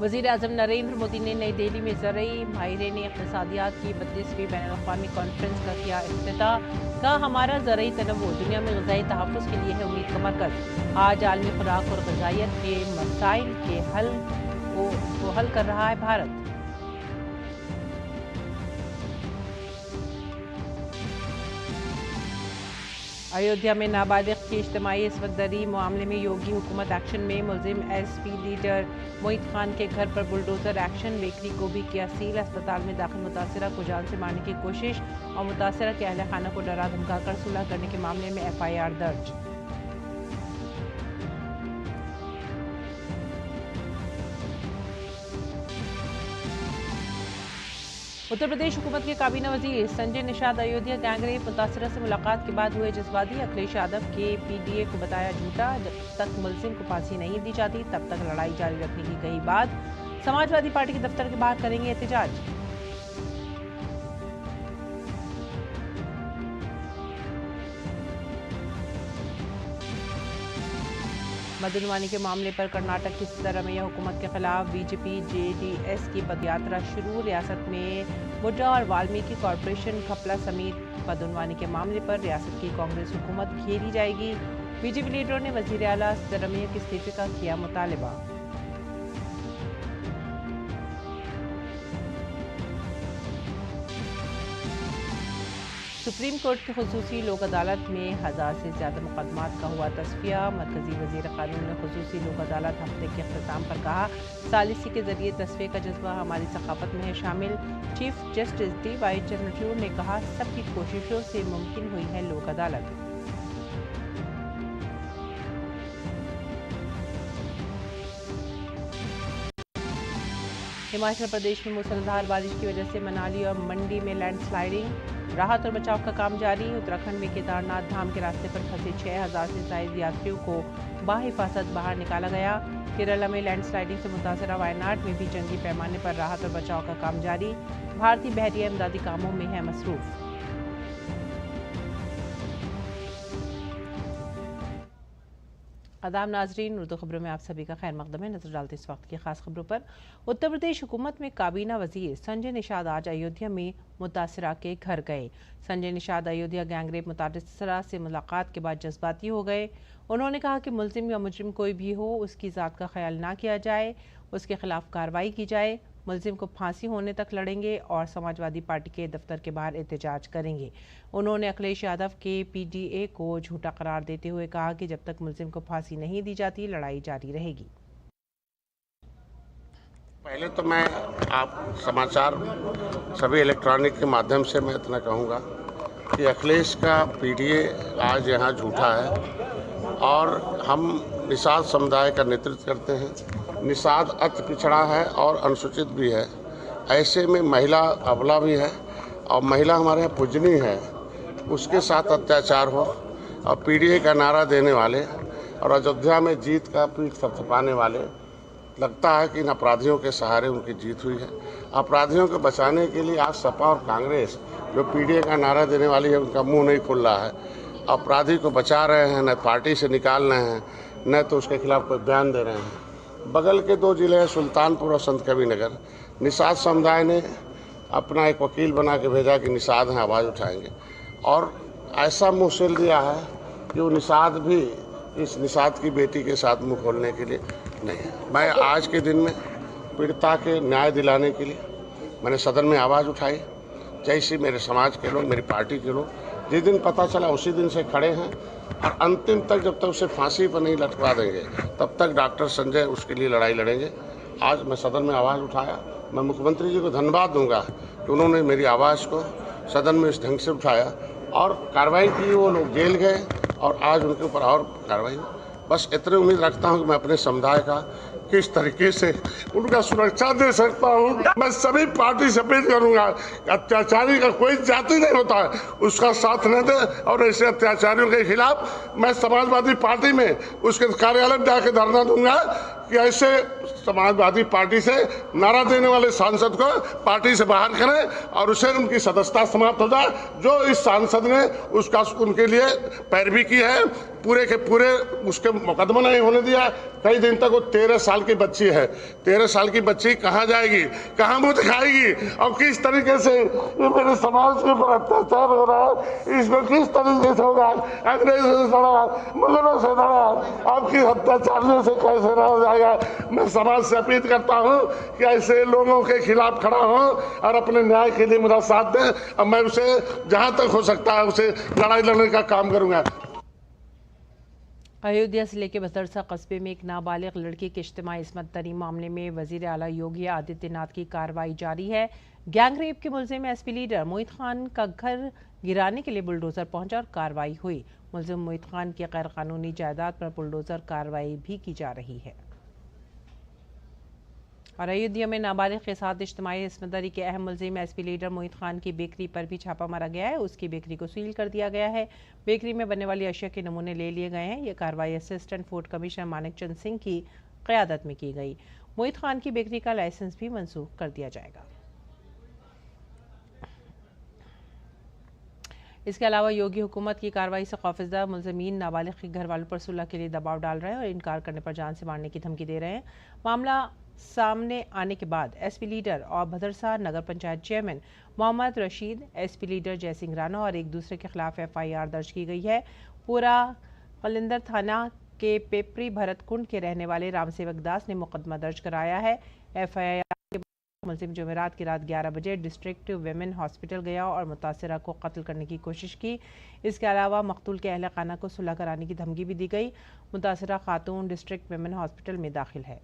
वज़ीर-ए-आज़म नरेंद्र मोदी ने नई दिल्ली में ज़रई माहिरीन इक़्तिसादियात की 32वीं बैनुल-अक़वामी कॉन्फ्रेंस का किया इफ्तिताह। कहा, हमारा ज़रई तनव्वुअ दुनिया में ग़िज़ाई तहफ़्फ़ुज़ के लिए है उम्मीद का मरकज़। आज आलमी खुराक और ग़िज़ाइयत के मसाइल के हल कर रहा है भारत। अयोध्या में नाबालिग की इज्तिमाई इसवकदरी मामले में योगी हुकूमत एक्शन में। मुलजिम एसपी लीडर मोहित खान के घर पर बुलडोजर एक्शन। बेकरी को भी किया सील। अस्पताल में दाखिल मुतासिरा को जान से मारने की कोशिश और मुतासिरा के अहले खाना को डरा धमकाकर सुलह करने के मामले में FIR दर्ज। उत्तर प्रदेश हुकूमत के काबीना वजीर संजय निषाद अयोध्या गैंगरेप मुतासिरा से मुलाकात के बाद हुए जज्बाती। अखिलेश यादव के PDA को बताया झूठा। जब तक मुलजिम को फांसी नहीं दी जाती तब तक लड़ाई जारी रखने की कही बात। समाजवादी पार्टी के दफ्तर के बाहर करेंगे एहतजाज। मदनवानी के मामले पर कर्नाटक की सिद्धारमैया हुकूमत के खिलाफ BJP JDS की पदयात्रा शुरू। रियासत में मुड्रा और वाल्मीकि कॉरपोरेशन घपला समेत मदनवानी के मामले पर रियासत की कांग्रेस हुकूमत घेरी जाएगी। BJP लीडरों ने वजीर आला सिद्धारमैया के इस्तीफे का किया मुतालबा। सुप्रीम कोर्ट की खुसूसी लोक अदालत में 1000 से ज्यादा मुकदमात का हुआ तस्फिया। मरकजी वजीर कानून ने खुसूसी लोक अदालत हफ्ते के अख्ताम पर कहा, सालिसी के जरिए तस्फिया का जज्बा हमारी सकाफत में है शामिल। चीफ जस्टिस DY चंद्रचूड़ ने कहा, सबकी कोशिशों से मुमकिन हुई है लोक अदालत। हिमाचल प्रदेश में मूसलाधार बारिश की वजह से मनाली और मंडी में लैंडस्लाइडिंग। राहत और बचाव का काम जारी। उत्तराखंड में केदारनाथ धाम के रास्ते पर फंसे 6000 से ज्यादा यात्रियों को बाहिफाजत बाहर निकाला गया। केरला में लैंडस्लाइडिंग से मुतासरा वायनाड में भी जंगी पैमाने पर राहत और बचाव का काम जारी। भारतीय बहरिया इमदादी कामों में है मसरूफ। आदाब नाजरीन, उर्दू खबरों में आप सभी का खैर मकदम है। नजर डालते इस वक्त की खास खबरों पर। उत्तर प्रदेश हुकूमत में काबीना वजीर संजय निषाद आज अयोध्या में मुतासिरा के घर गए। संजय निषाद अयोध्या गैंगरेप मुतासिरा से मुलाकात के बाद जज्बाती हो गए। उन्होंने कहा कि मुलजिम या मुजरिम कोई भी हो, उसकी ज़ात का ख्याल ना किया जाए, उसके खिलाफ कार्रवाई की जाए। मुलजिम को फांसी होने तक लड़ेंगे और समाजवादी पार्टी के दफ्तर के बाहर एहतजाज करेंगे। उन्होंने अखिलेश यादव के PDA को झूठा करार देते हुए कहा कि जब तक मुलजिम को फांसी नहीं दी जाती लड़ाई जारी रहेगी। पहले तो मैं आप समाचार सभी इलेक्ट्रॉनिक के माध्यम से मैं इतना कहूँगा कि अखिलेश का PDA आज यहाँ झूठा है और हम निषाद समुदाय का नेतृत्व करते हैं। निषाद अति पिछड़ा है और अनुसूचित भी है। ऐसे में महिला अबला भी है और महिला हमारे यहाँ पूजनीय है, उसके साथ अत्याचार हो और PDA का नारा देने वाले और अयोध्या में जीत का पीठ थपथपाने वाले, लगता है कि इन अपराधियों के सहारे उनकी जीत हुई है। अपराधियों को बचाने के लिए आज सपा और कांग्रेस जो PDA का नारा देने वाली है उनका मुंह नहीं खुल रहा है। अपराधी को बचा रहे हैं, न पार्टी से निकाल रहे हैं, न तो उसके खिलाफ कोई बयान दे रहे हैं। बगल के 2 जिले हैं सुल्तानपुर और संत कबीरनगर। निषाद समुदाय ने अपना एक वकील बना के भेजा कि निषाद हैं, आवाज़ उठाएंगे और ऐसा मुँह सिल दिया है कि वो निषाद भी इस निषाद की बेटी के साथ मुँह खोलने के लिए नहीं है। मैं आज के दिन में पीड़िता के न्याय दिलाने के लिए मैंने सदन में आवाज़ उठाई। जैसे मेरे समाज के लोग, मेरी पार्टी के लोग जिस दिन पता चला उसी दिन से खड़े हैं और अंतिम तक जब तक उसे फांसी पर नहीं लटका देंगे तब तक डॉक्टर संजय उसके लिए लड़ाई लड़ेंगे। आज मैं सदन में आवाज़ उठाया। मैं मुख्यमंत्री जी को धन्यवाद दूंगा कि उन्होंने मेरी आवाज़ को सदन में इस ढंग से उठाया और कार्रवाई की। वो लोग जेल गए और आज उनके ऊपर और कार्रवाई हुई। बस इतनी उम्मीद रखता हूँ कि मैं अपने समुदाय का किस तरीके से उनका सुरक्षा दे सकता हूँ। मैं सभी पार्टी से अपील करूँगा, अत्याचारी का कोई जाति नहीं होता है, उसका साथ न दे और ऐसे अत्याचारियों के खिलाफ मैं समाजवादी पार्टी में उसके कार्यालय में जाकर धरना दूंगा कि ऐसे समाजवादी पार्टी से नारा देने वाले सांसद को पार्टी से बाहर करें और उसे उनकी सदस्यता समाप्त हो जाए। जो इस सांसद ने उसका उनके लिए पैरवी की है, पूरे के पूरे उसके मुकदमा नहीं होने दिया कई दिन तक। वो 13 साल की बच्ची है, 13 साल की बच्ची कहाँ जाएगी, कहाँ मुँह दिखाएगी, और किस तरीके से ये मेरे समाज के ऊपर अत्याचार हो रहा है, इसमें किस तरीके से होगा। अंग्रेजों से लड़ा, मुगलों से लड़ा, आपकी अत्याचारियों से कैसे रहा जाएगा। मैं समाज से अपील करता हूँ कि ऐसे लोगों के खिलाफ खड़ा हूँ और अपने न्याय के लिए मेरा साथ दें, और मैं उसे जहाँ तक हो सकता है उसे लड़ाई लड़ने का काम करूँगा। अयोध्या जिले के बदरसा कस्बे में एक नाबालिग लड़की के इज्तिमाई इस्मत दरी मामले में वजीर आला योगी आदित्यनाथ की कार्रवाई जारी है। गैंगरेप के मुलजिम एसपी लीडर मोहित खान का घर गिराने के लिए बुलडोजर पहुंचा और कार्रवाई हुई। मुलजिम मोहित खान की गैर कानूनी जायदाद पर बुलडोजर कार्रवाई भी की जा रही है। और अयोध्या में नाबालिग के साथ इज्तिमाई इस्मत दरी के अहम मुलजिम एसपी लीडर मोहित खान की बेकरी पर भी छापा मारा गया है। उसकी बेकरी को सील कर दिया गया है। बेकरी में बनने वाली अशिया के नमूने ले लिए गए हैं। यह कार्रवाई असिस्टेंट फूड कमिश्नर मानिक चंद सिंह की क़यादत में की गई। मोहित खान की बेकरी का लाइसेंस भी मंसूख कर दिया जाएगा। इसके अलावा योगी हुकूमत की कार्रवाई से खौफजदा मुलजमीन नाबालिग के घर वालों पर सुलह के लिए दबाव डाल रहे हैं और इनकार करने पर जान से मारने की धमकी दे रहे हैं। मामला सामने आने के बाद एसपी लीडर और Bhadarsa Nagar Panchayat chairman Mohammad Rashid, SP leader Jaisingh Rana और एक दूसरे के खिलाफ एफआईआर दर्ज की गई है। पूरा कलिंदर थाना के पेपरी भरत कुंड के रहने वाले रामसेवक दास ने मुकदमा दर्ज कराया है। एफआईआर के बाद मुलजिम जुमेरात की रात 11 बजे डिस्ट्रिक्ट विमेन हॉस्पिटल गया और मुतासिरा को कत्ल करने की कोशिश की। इसके अलावा मकतूल के अहल खाना को सुलह कराने की धमकी भी दी गई। मुतासिरा खातून डिस्ट्रिक्ट विमेन हॉस्पिटल में दाखिल है।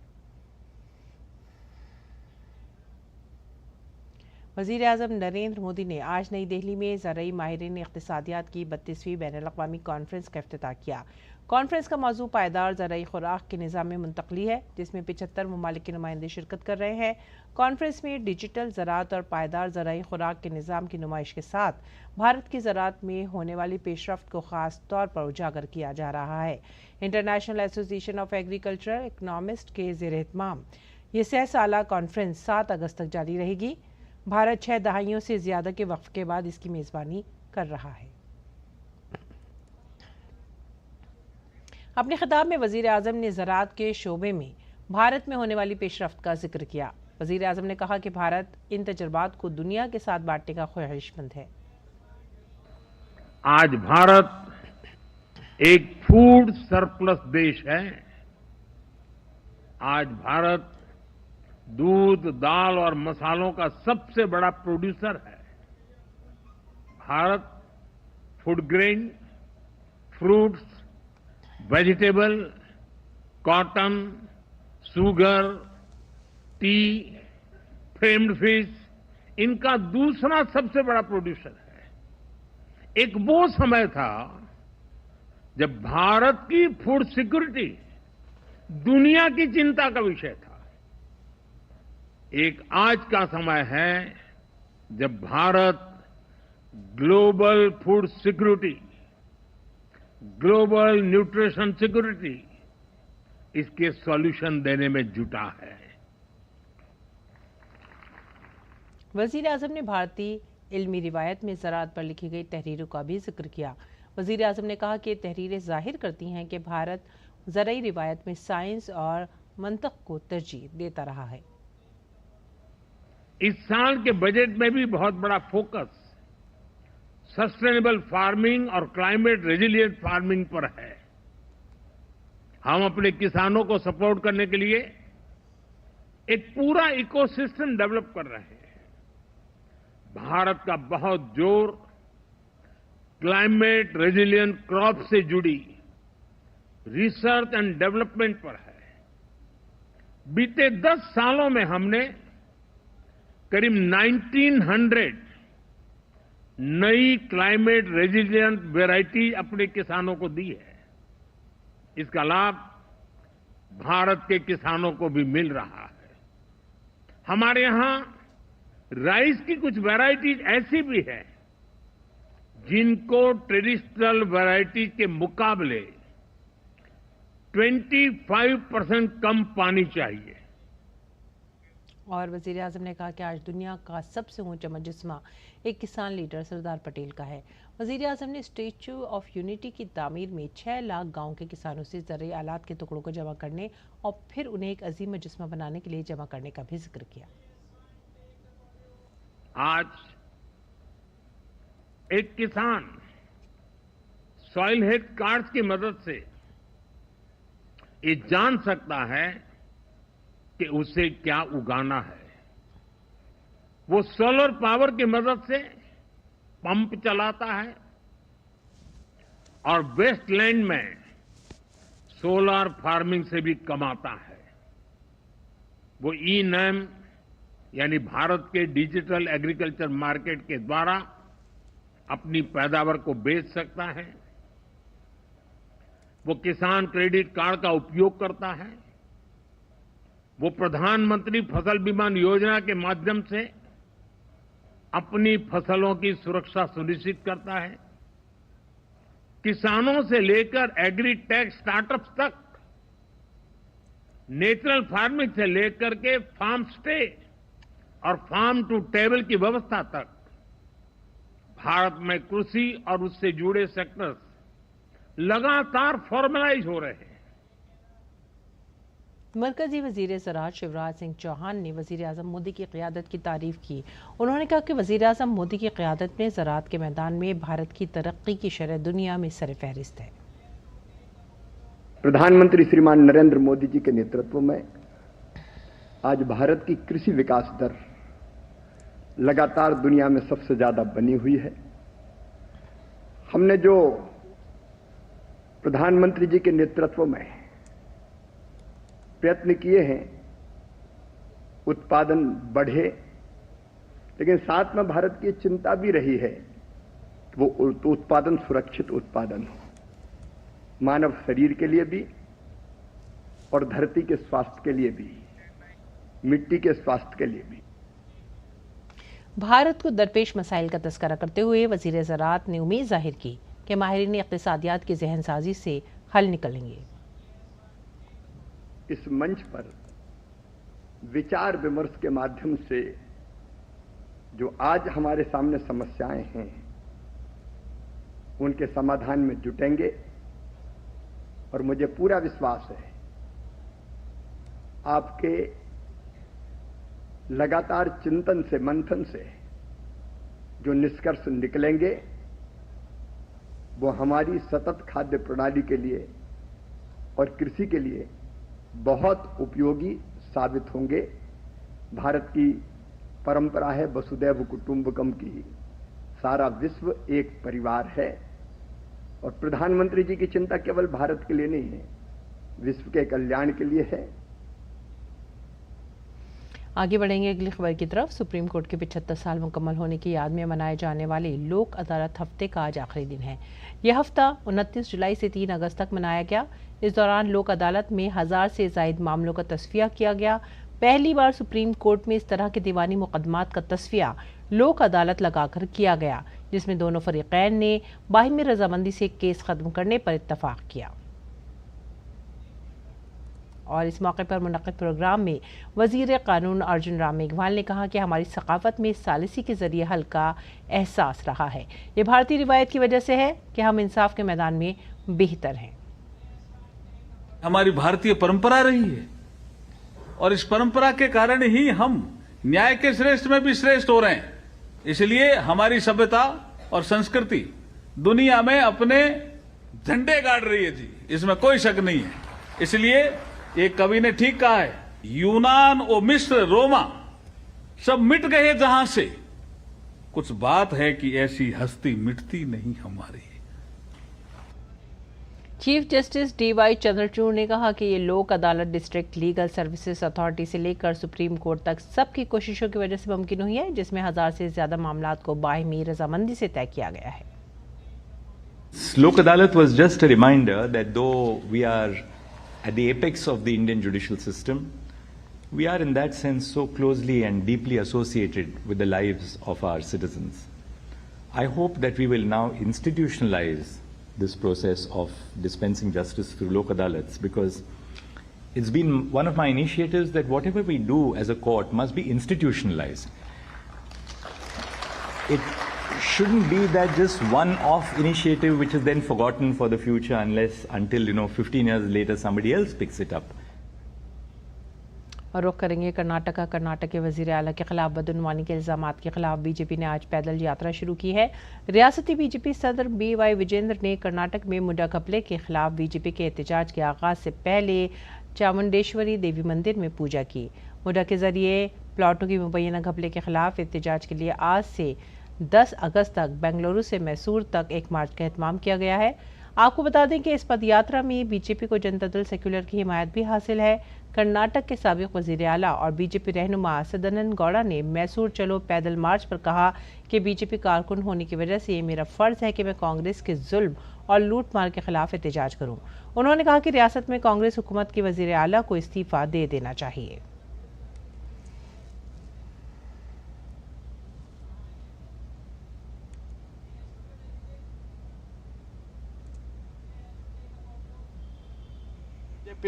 वज़ीर-ए-आज़म नरेंद्र मोदी ने आज नई दिल्ली में ज़रई माहिरीन इक़्तिसादियात की 32वीं बैनुल-अक़वामी कॉन्फ्रेंस का इफ्तिताह किया। कॉन्फ्रेंस का मौजू पायदार ज़रई खुराक के निज़ाम में मुंतकली है, जिसमें 75 ममालिक के नुमाइंदे शिरकत कर रहे हैं। कॉन्फ्रेंस में डिजिटल ज़राअत और पायदार ज़रई खुराक के निज़ाम की नुमाइश के साथ भारत की ज़राअत में होने वाली पेशरफ्त को ख़ास तौर पर उजागर किया जा रहा है। International association of agricultural economist के ज़ेर-ए-एहतमाम ये 6 साला कॉन्फ्रेंस 7 अगस्त तक जारी रहेगी। भारत 6 दहाइयों से ज्यादा के वक्फ के बाद इसकी मेजबानी कर रहा है। अपने खिताब में वजीर आजम ने ज़राअत के शोबे में भारत में होने वाली पेशरफ्त का जिक्र किया। वजीर आजम ने कहा कि भारत इन तजुर्बात को दुनिया के साथ बांटने का ख्वाहिशमंद है। आज भारत एक फूड सरप्लस देश है। आज भारत दूध, दाल और मसालों का सबसे बड़ा प्रोड्यूसर है। Bharat food grain, fruits, vegetable, cotton, sugar, T, framed fish, इनका दूसरा सबसे बड़ा प्रोड्यूसर है। एक वो समय था जब भारत की फूड सिक्योरिटी दुनिया की चिंता का विषय था। एक आज का समय है जब Bharat global food security, global nutrition security, इसके सॉल्यूशन देने में जुटा है। वजीर आजम ने भारतीय इल्मी रिवायत में ज़राअत पर लिखी गई तहरीरों का भी जिक्र किया। वजीर आजम ने कहा कि ये तहरीरें जाहिर करती हैं कि भारत ज़रई रिवायत में साइंस और मंतक को तरजीह देता रहा है। इस साल के बजट में भी बहुत बड़ा फोकस सस्टेनेबल फार्मिंग और क्लाइमेट रेजिलिएंट फार्मिंग पर है। हम अपने किसानों को सपोर्ट करने के लिए एक पूरा इकोसिस्टम डेवलप कर रहे हैं। भारत का बहुत जोर क्लाइमेट रेजिलिएंट क्रॉप से जुड़ी रिसर्च एंड डेवलपमेंट पर है। बीते 10 सालों में हमने करीब 1900 नई क्लाइमेट रेजिलिएंट वैरायटी अपने किसानों को दी है। इसका लाभ भारत के किसानों को भी मिल रहा है। हमारे यहां राइस की कुछ वैरायटीज ऐसी भी है जिनको ट्रेडिशनल वैरायटी के मुकाबले 25% कम पानी चाहिए। और वज़ीर आज़म ने कहा कि आज दुनिया का सबसे ऊंचा मुजस्समा एक किसान लीडर सरदार पटेल का है। वज़ीर आज़म ने स्टैच्यू ऑफ यूनिटी की तामीर में 6 लाख गांव के किसानों से ज़रूरी आलात के टुकड़ों को जमा करने और फिर उन्हें एक अजीम मुजस्मा बनाने के लिए जमा करने का भी जिक्र किया। आज एक किसान सॉइल हेल्थ कार्ड्स की मदद से ये जान सकता है कि उसे क्या उगाना है। वो सोलर पावर की मदद से पंप चलाता है और वेस्टलैंड में सोलर फार्मिंग से भी कमाता है। वो ई-नैम यानी भारत के डिजिटल एग्रीकल्चर मार्केट के द्वारा अपनी पैदावार को बेच सकता है। वो किसान क्रेडिट कार्ड का उपयोग करता है। वो प्रधानमंत्री फसल बीमा योजना के माध्यम से अपनी फसलों की सुरक्षा सुनिश्चित करता है। किसानों से लेकर एग्री टेक स्टार्टअप्स तक, नेचुरल फार्मिंग से लेकर के फार्म स्टे और फार्म टू टेबल की व्यवस्था तक भारत में कृषि और उससे जुड़े सेक्टर्स लगातार फॉर्मलाइज हो रहे हैं। मरकजी वजीर ज़राअत शिवराज सिंह चौहान ने वजीर आज़म मोदी की क़यादत की तारीफ की। उन्होंने कहा कि वजीर आज़म मोदी की क़यादत में ज़राअत के मैदान में भारत की तरक्की की शरह दुनिया में सरफहरिस्त है। प्रधानमंत्री श्रीमान नरेंद्र मोदी जी के नेतृत्व में आज भारत की कृषि विकास दर लगातार दुनिया में सबसे ज्यादा बनी हुई है। हमने जो प्रधानमंत्री जी के नेतृत्व में प्रयत्न किए हैं, उत्पादन बढ़े, लेकिन साथ में भारत की चिंता भी रही है कि वो उत्पादन सुरक्षित उत्पादन हो, मानव शरीर के लिए भी और धरती के स्वास्थ्य के लिए भी, मिट्टी के स्वास्थ्य के लिए भी। भारत को दरपेश मसाइल का तस्करा करते हुए वजीर ज़राअत ने उम्मीद जाहिर की कि माहिरीन इक़्तिसादियात की ज़हनसाजी से हल निकलेंगे। इस मंच पर विचार विमर्श के माध्यम से जो आज हमारे सामने समस्याएं हैं, उनके समाधान में जुटेंगे और मुझे पूरा विश्वास है आपके लगातार चिंतन से, मंथन से जो निष्कर्ष निकलेंगे वो हमारी सतत खाद्य प्रणाली के लिए और कृषि के लिए बहुत उपयोगी साबित होंगे। भारत की परंपरा है वसुदैव कुटुंबकम की, सारा विश्व एक परिवार है और प्रधानमंत्री जी की चिंता केवल भारत के लिए नहीं है, विश्व के कल्याण के लिए है। आगे बढ़ेंगे अगली खबर की तरफ। सुप्रीम कोर्ट के 75 साल मुकम्मल होने की याद में मनाए जाने वाले लोक अदालत हफ्ते का आज आखिरी दिन है। यह हफ्ता 29 जुलाई से 3 अगस्त तक मनाया गया। इस दौरान लोक अदालत में 1000 से ज़ायद मामलों का तस्फिया किया गया। पहली बार सुप्रीम कोर्ट में इस तरह के दीवानी मुकदमात का तस्फिया लोक अदालत लगाकर किया गया, जिसमें दोनों फरीकैन ने बाहिमी रजामंदी से केस खत्म करने पर इत्तफाक किया। और इस मौके पर मुनक़्क़िद प्रोग्राम में वज़ीर क़ानून अर्जुन राम मेघवाल ने कहा कि हमारी सक़ाफ़त में सालिसी के ज़रिए हल का एहसास रहा है। ये भारतीय रिवायत की वजह से है कि हम इंसाफ के मैदान में बेहतर हैं। हमारी भारतीय परंपरा रही है और इस परंपरा के कारण ही हम न्याय के श्रेष्ठ में भी श्रेष्ठ हो रहे हैं। इसलिए हमारी सभ्यता और संस्कृति दुनिया में अपने झंडे गाड़ रही है जी, इसमें कोई शक नहीं है। इसलिए एक कवि ने ठीक कहा है, यूनान और मिस्र रोमा सब मिट गए जहां से, कुछ बात है कि ऐसी हस्ती मिटती नहीं हमारी। Chief justice D.Y.. चंद्रचूड़ ने कहा कि ये लोक अदालत डिस्ट्रिक्ट लीगल सर्विसेज अथॉरिटी से लेकर सुप्रीम कोर्ट तक सबकी कोशिशों की वजह से मुमकिन हुई है, जिसमें 1000 से ज्यादा मामलात को बाहिमी रजामंदी से तय किया गया है। Lok Adalat was just a reminder that though we are at the apex of the Indian judicial system, we are in that sense so closely and deeply associated with the lives of our citizens. I hope that we will now institutionalize this process of dispensing justice through Lok Adalats, because it's been one of my initiatives that whatever we do as a court must be institutionalized. shouldn't be that just one-off initiative which is then forgotten for the future until 15 years later somebody else picks it up. और रुख करेंगे कर्नाटक के वजीर आला के खिलाफ बदउनवानी के इल्जामात के खिलाफ बीजेपी ने आज पैदल यात्रा शुरू की है। रियासती बीजेपी सदर BY विजेंद्र ने कर्नाटक में मुड्डा घपले के खिलाफ बीजेपी के एहतजाज के आगाज से पहले चामुंडेश्वरी देवी मंदिर में पूजा की। मुड्डा के जरिए प्लाटों की मुबैना घपले के खिलाफ एहतजाज के लिए आज से 10 अगस्त तक बेंगलुरु से मैसूर तक एक मार्च का एहतमाम किया गया है। आपको बता दें कि इस पदयात्रा में बीजेपी को जनता दल सेक्युलर की हिमायत भी हासिल है। कर्नाटक के साबिक वजीर आला और बीजेपी रहनुमा सदानंद गौड़ा ने मैसूर चलो पैदल मार्च पर कहा कि बीजेपी कारकुन होने की वजह से ये मेरा फर्ज है कि मैं कांग्रेस के जुल्म और लूट मार के खिलाफ एहतजाज करूं। उन्होंने कहा कि रियासत में कांग्रेस हुकूमत के वजीर आला को इस्तीफा दे देना चाहिए।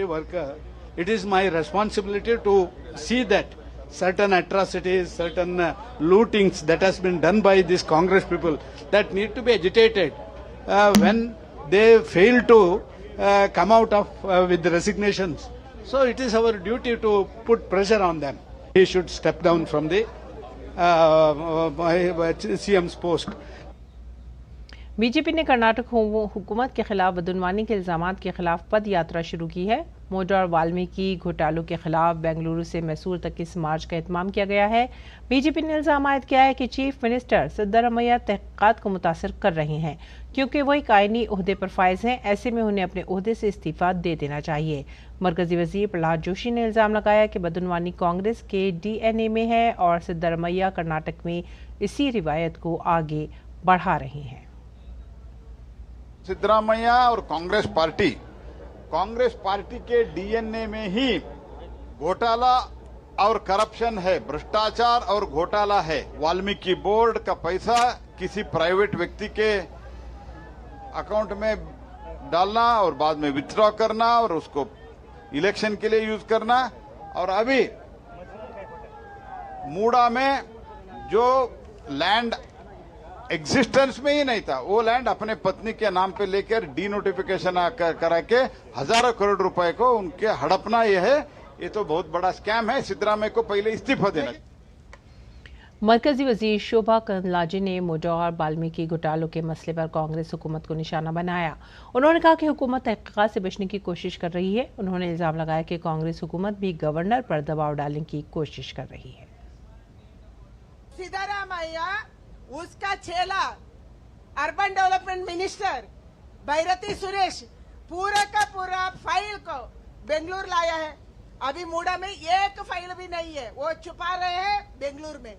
Worker, it is my responsibility to see that certain atrocities, certain lootings that has been done by these Congress people that need to be agitated when they fail to come out of with the resignations. So it is our duty to put pressure on them. He should step down from the CM's post. BJP ने कर्नाटक हुकूमत के खिलाफ बदउनवानी के इल्जामात के खिलाफ पद यात्रा शुरू की है। मोटा और वाल्मीकि घोटालों के खिलाफ बेंगलुरु से मैसूर तक इस मार्च का एहतमाम किया गया है। बीजेपी ने इल्जाम आयद किया है कि चीफ मिनिस्टर सिद्धारमैया तहकीकात को मुतासर कर रहे हैं क्योंकि वो एक आईनी ओहदे पर फायज हैं। ऐसे में उन्हें अपने ओहदे से इस्तीफा दे देना चाहिए। मरकजी वजीर प्रहलाद जोशी ने इल्जाम लगाया कि बदउनवानी कांग्रेस के DNA में है और सिद्धारमैया कर्नाटक में इसी रिवायत को आगे बढ़ा रही हैं। सिद्धरामैया और कांग्रेस पार्टी के DNA में ही घोटाला और करप्शन है, भ्रष्टाचार और घोटाला है। वाल्मीकि बोर्ड का पैसा किसी प्राइवेट व्यक्ति के अकाउंट में डालना और बाद में विथड्रॉ करना और उसको इलेक्शन के लिए यूज करना। और अभी मूडा में जो लैंड एग्जिस्टेंस में ही नहीं था, वो लैंड अपने पत्नी के नाम पे लेकर डीनोटिफिकेशन करा के हजारों करोड़ रुपए को उनके हड़पना ये है। ये तो बहुत बड़ा स्कैम है। सिद्धरामैया को पहले इस्तीफा देना। मरकजी वजीर शोभा करंदलाजे ने मोटा और वाल्मीकि घोटालों के मसले पर कांग्रेस हुकूमत को निशाना बनाया। उन्होंने कहा कि हुकूमत तहकीकात से बचने की कोशिश कर रही है। उन्होंने इल्जाम लगाया कि कांग्रेस हुकूमत भी गवर्नर पर दबाव डालने की कोशिश कर रही है। सिद्धरामैया उसका चेला अर्बन डेवलपमेंट मिनिस्टर भैरती सुरेश पूरा का पूरा फाइल को बेंगलुरु लाया है। अभी मूडा में एक फाइल भी नहीं है, वो छुपा रहे हैं बेंगलुरु में।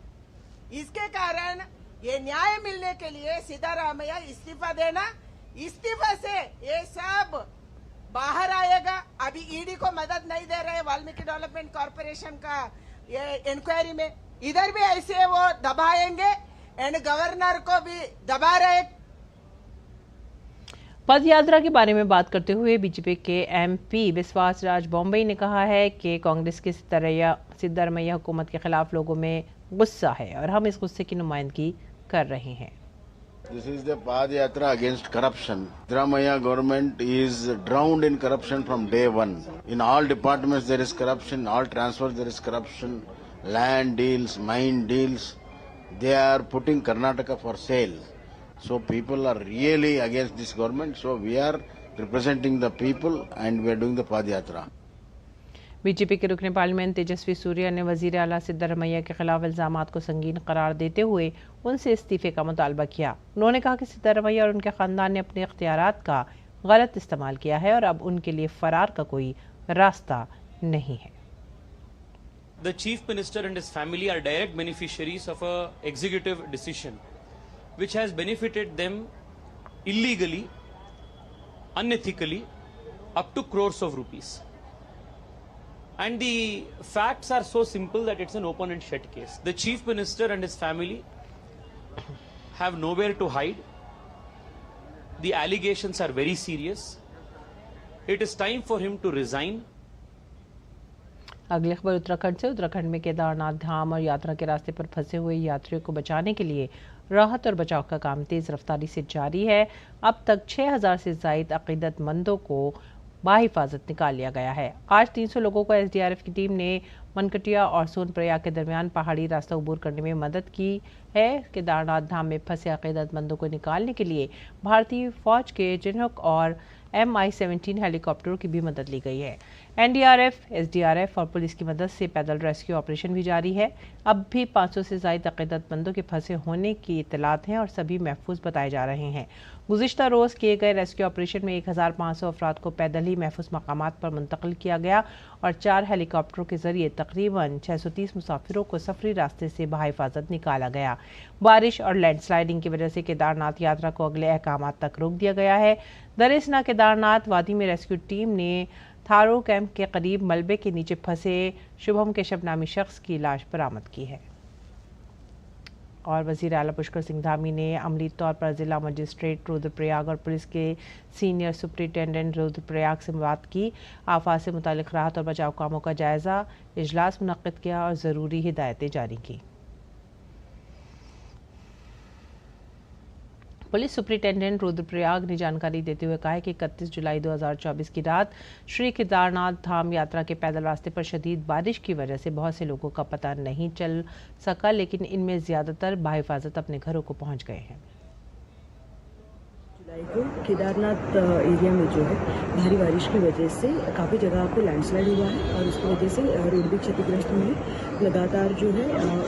इसके कारण ये न्याय मिलने के लिए सिद्धरामैया इस्तीफा देना, इस्तीफा से ये सब बाहर आएगा। अभी ईडी को मदद नहीं दे रहे वाल्मीकि डेवलपमेंट कॉर्पोरेशन का ये इंक्वायरी में, इधर भी ऐसे वो दबाएंगे एंड गवर्नर को भी दबा रहे। पद यात्रा के बारे में बात करते हुए बीजेपी के MP विश्वास राज बॉम्बे ने कहा है कि कांग्रेस की सिद्धरामैया हुकूमत के खिलाफ लोगों में गुस्सा है और हम इस गुस्से की नुमाइंदगी कर रहे हैं। This is the Padayatra against corruption. Siddharamaiah government is drowned in corruption from day one. In all departments there is corruption, all transfers there is corruption, land deals, mine deals. They are putting Karnataka for sale. So people are really against this government. So we are representing the people and we are doing the Padayatra. BJP के रुकने parliament Tejasvi Surya ने वजीर आला सिद्धरामैया के खिलाफ इल्जामात को संगीन करार देते हुए उनसे इस्तीफे का मुतालबा किया। उन्होंने कहा कि सिद्धरामैया और उनके खानदान ने अपने इख्तियारात का गलत इस्तेमाल किया है और अब उनके लिए फरार का कोई रास्ता नहीं है। The Chief Minister and his family are direct beneficiaries of a executive decision which has benefited them illegally, unethically, up to crores of rupees. And the facts are so simple that it's an open and shut case. The Chief Minister and his family have nowhere to hide. The allegations are very serious. It is time for him to resign. अगली खबर उत्तराखंड से। उत्तराखंड में केदारनाथ धाम और यात्रा के रास्ते पर फंसे हुए यात्रियों को बचाने के लिए राहत और बचाव का काम तेज रफ्तारी से जारी है। अब तक 6000 से ज्यादा अकीदतमंदों को बाहिफाजत निकाल लिया गया है। आज 300 लोगों को एसडीआरएफ की टीम ने मनकटिया और सोनप्रयाग के दरमियान पहाड़ी रास्ता अबूर करने में मदद की है। केदारनाथ धाम में फंसे अकीदतमंदों को निकालने के लिए भारतीय फौज के चिनूक और MI-17 हेलीकॉप्टरों की भी मदद ली गई है। एनडीआरएफ, एसडीआरएफ और पुलिस की मदद से पैदल रेस्क्यू ऑपरेशन भी जारी है। अब भी 500 से ज्यादा अकीदतमंदों के फंसे होने की इत्तलात हैं और सभी महफूज बताए जा रहे हैं। गुज़िश्ता रोज किए गए रेस्क्यू ऑपरेशन में 1500 अफराद को पैदल ही महफूज मकामात पर मुंतकिल किया गया और 4 हेलीकॉप्टरों के जरिए तकरीबन 630 मुसाफिरों को सफरी रास्ते से बहिफाजत निकाला गया। बारिश और लैंडस्लाइडिंग की वजह से केदारनाथ यात्रा को अगले अहकामात तक रोक दिया गया है। दरिसना केदारनाथ वादी में रेस्क्यू टीम ने थारो कैंप के करीब मलबे के नीचे फंसे शुभम केशव नामी शख्स की लाश बरामद की है। और वज़ीर आला पुष्कर सिंह धामी ने अमली तौर पर जिला मजिस्ट्रेट रुद्रप्रयाग और पुलिस के सीनियर सुपरिटेंडेंट रुद्रप्रयाग से बात की। आफात से मुतालिक राहत और बचाव कामों का जायजा इजलास मुनक्किद किया और ज़रूरी हिदायतें जारी की। पुलिस सुपरिटेंडेंट रुद्रप्रयाग ने जानकारी देते हुए कहा है कि 31 जुलाई 2024 की रात श्री केदारनाथ धाम यात्रा के पैदल रास्ते पर शदीद बारिश की वजह से बहुत से लोगों का पता नहीं चल सका, लेकिन इनमें ज़्यादातर बाहिफाजत अपने घरों को पहुंच गए हैं। जुलाई को केदारनाथ एरिया में जो है भारी बारिश की वजह से काफ़ी जगह पे लैंडस्लाइड हुआ है और उसकी वजह से रोड भी क्षतिग्रस्त हुई है। लगातार जो है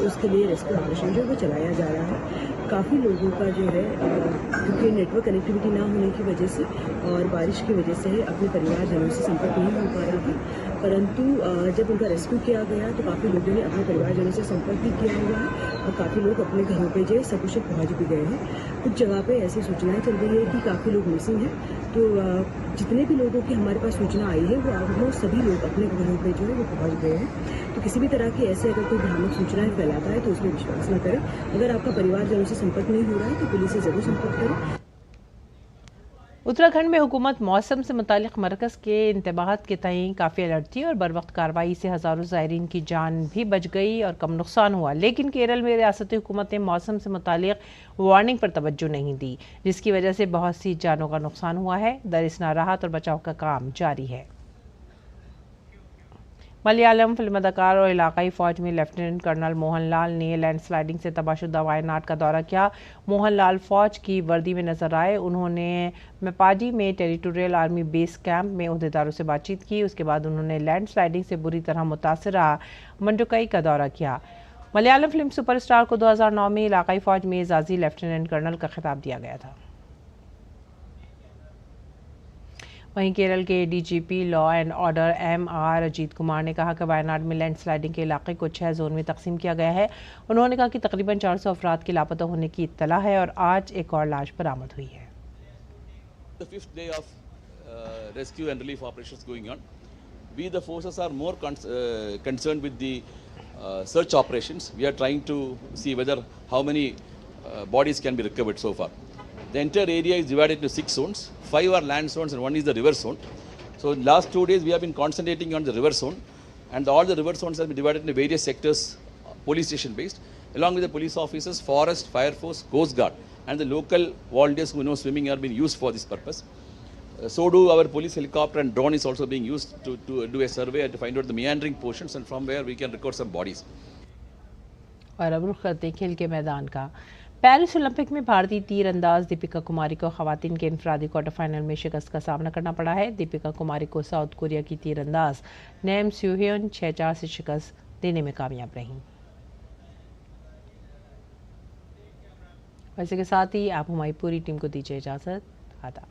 उसके लिए रेस्क्यू ऑपरेशन जो है वो चलाया जा रहा है। काफ़ी लोगों का जो है क्योंकि नेटवर्क कनेक्टिविटी ना होने की वजह से और बारिश की वजह से अपने परिवारजनों से संपर्क नहीं हो पा रहा था, परंतु जब उनका रेस्क्यू किया गया तो काफ़ी लोगों ने अपने परिवारजनों से संपर्क भी किया हुआ है और काफ़ी लोग अपने घरों पे जो सकुशल पहुँच भी गए हैं। कुछ जगह पे ऐसी सूचनाएं चल रही है कि काफ़ी लोग मिसिंग हैं, तो जितने भी लोगों की हमारे पास सूचना आई है वो ऑलमोस्ट सभी लोग अपने घरों पे जो है वो पहुँच गए हैं। तो किसी भी तरह की ऐसे अगर कोई भ्रामक सूचनाएं फैलाता है तो उसमें विश्वास न करें। अगर आपका परिवारजनों से संपर्क नहीं हो रहा है तो पुलिस से जरूर संपर्क करें। उत्तराखंड में हुकूमत मौसम से मुतालिक मरकज़ के इंतबाहात के तयन काफ़ी अलर्ट थी और बर वक्त कार्रवाई से हज़ारों ज़ायरीन की जान भी बच गई और कम नुकसान हुआ। लेकिन केरल में रियासती हुकूमत ने मौसम से मुतालिक वार्निंग पर तवज्जो नहीं दी, जिसकी वजह से बहुत सी जानों का नुकसान हुआ है। दरिसना राहत और बचाव का काम जारी है। मलयालम फिल्म अदाकार और इलाकाई फ़ौज में लेफ्टिनेंट कर्नल मोहनलाल ने लैंडस्लाइडिंग से तबाहशुदा वायनाड का दौरा किया। मोहनलाल फ़ौज की वर्दी में नजर आए। उन्होंने मेपाडी में टेरिटोरियल आर्मी बेस कैंप में ओहदेदारों से बातचीत की। उसके बाद उन्होंने लैंडस्लाइडिंग से बुरी तरह मुतासरा मंडुकई का दौरा किया। मलयालम फिल्म सुपरस्टार को 2009 में इलाकाई फ़ौज में एजाज़ी लेफ्टिनेंट कर्नल का खिताब दिया गया था। वहीं केरल के DGP law and order MR Ajit Kumar ने कहा कि वायनाड में लैंडस्लाइडिंग के इलाके को 6 जोन में तकसीम किया गया है। उन्होंने कहा कि तकरीबन 400 अफराद के लापता होने की इत्तला है और आज एक और लाश बरामद हुई है। The 5th day of rescue and relief operations going on. We the forces are more concerned with the search operations. We are trying to see whether how many bodies can be recovered so far. The entire area is divided into 6 zones. 5 are land zones and 1 is the river zone. So in last 2 days we have been concentrating on the river zone, and all the river zones have been divided into various sectors, police station based, along with the police officers, forest, fire force, coast guard, and the local volunteers who know swimming are being used for this purpose. So do our police helicopter and drone is also being used to do a survey and to find out the meandering portions, and from where we can record some bodies. और अब रुख करते हैं खेल के मैदान का। Paris Olympic में भारतीय तीरंदाज दीपिका कुमारी को खवातीन के इनफरादी क्वार्टर फाइनल में शिकस्त का सामना करना पड़ा है। दीपिका कुमारी को साउथ कोरिया की तीरंदाज नेम स्यूह्योन 6-4 से शिकस्त देने में कामयाब रहीं। वैसे के साथ ही आप हमारी पूरी टीम को दीजिए इजाज़त। आदाब।